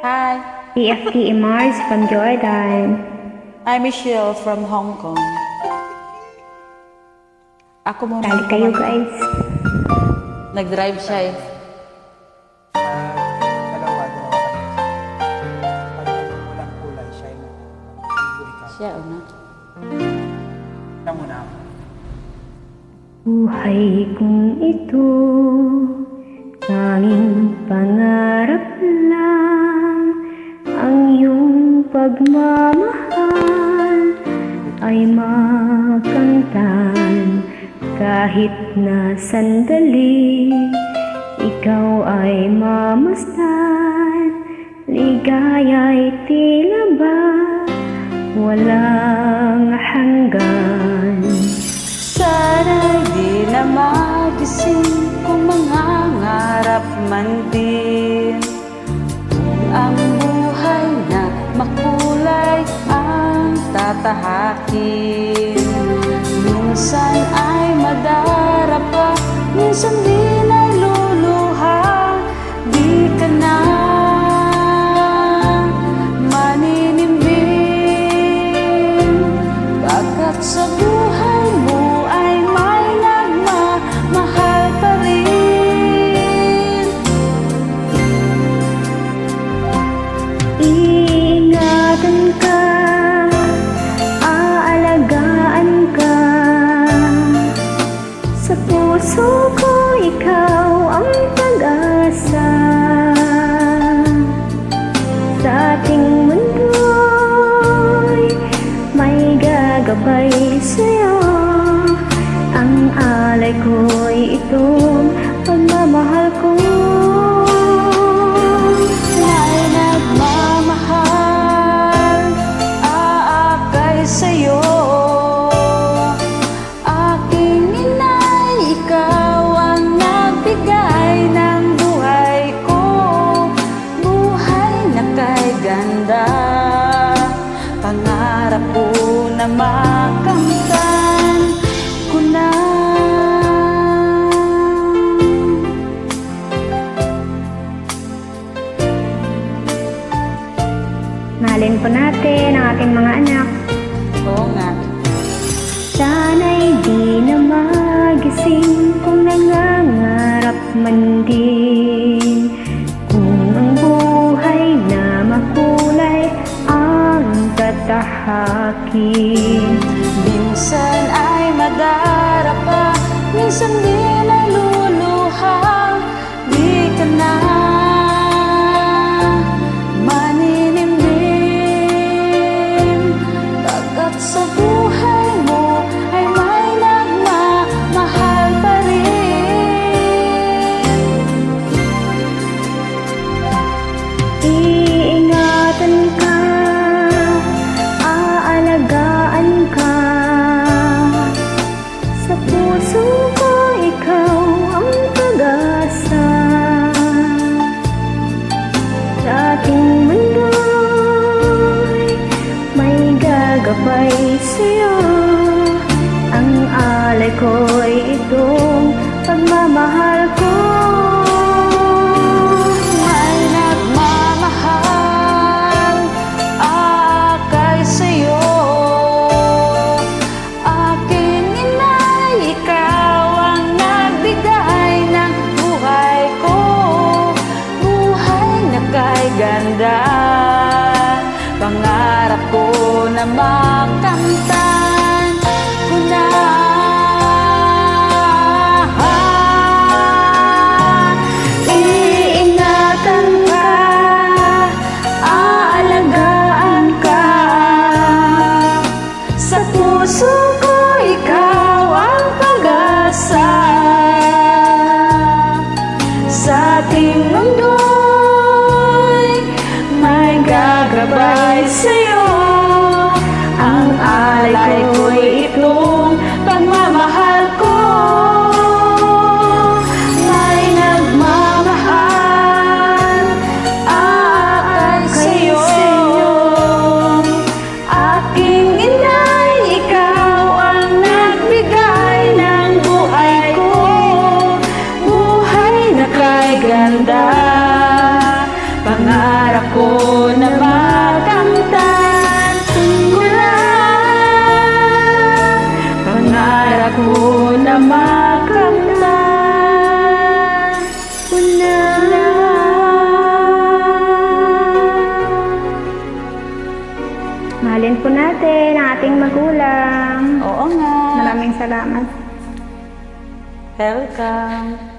Hi, EFT Mars from Jordan. I'm Michelle from Hong Kong. Ako muna. Tali kayo guys. Nag-drive siya eh. Dalawa kami. Pag walang kulay, siya yung ikaw. Siya una. Siya muna ako. Buhay kong ito, tanging pangarap lang. Ang iyong pagmamahal ay makamtan. Kahit na sandali, ikaw ay mamasdan. Ligaya'y tila ba walang hanggan. Sana'y di na magising kung mangangarap man din. Kung ang buhay na makulay ang tatahakin. Minsan ay madarapa, minsan di na luluha. Di ka na maninimbing, pagkat sa buhay mo ay may nagmamahal pa rin. Iingatan ka, aalagaan ka. Sa puso ko ikaw ang pag-asa. Sa ating mundo'y may gagabay sa'yo. Ang alay ko'y itong pagmamahal ko. May nagmamahal, aakay sa'yo. Aking inay, ikaw ang nagbigay ng buhay ko. Buhay na kay ganda, pangarap ko na makamtan ko na. Mahalin po natin ang ating mga anak. Oo nga. Sana'y di na magising kung nangangarap man din. Kung ang buhay na makulay ang tatahakin. Minsan ay madarapa, minsan di naluluha. Di ka na maninimbing, pagkat sa buhay mo ay may nagmamahal pa rin. Iingatan ka, aalagaan ka. Sa puso ko ikaw ang pag-asa. Sa ating mundo'y may gagabay sa'yo. Ang alay ko'y itong pagmamahal ko. May nagmamahal, aakay sa'yo. Aking inay, ikaw ang nagbigay ng buhay ko. Buhay na kay ganda, pangarap ko na makamtan ko na. Iingatan ka, aalagaan ka. Sa puso ko ikaw ang pag-asa. Sa ating mundo'y may gagabay sa'yo. Ang alay ko'y itong pagmamahal ko. May nagmamahal, aakay sa'yo. Aking inay, ikaw ang nagbigay ng buhay ko. Buhay na kay ganda, pangarap ko po natin ang ating magulang. Oo nga. Maraming salamat. Welcome.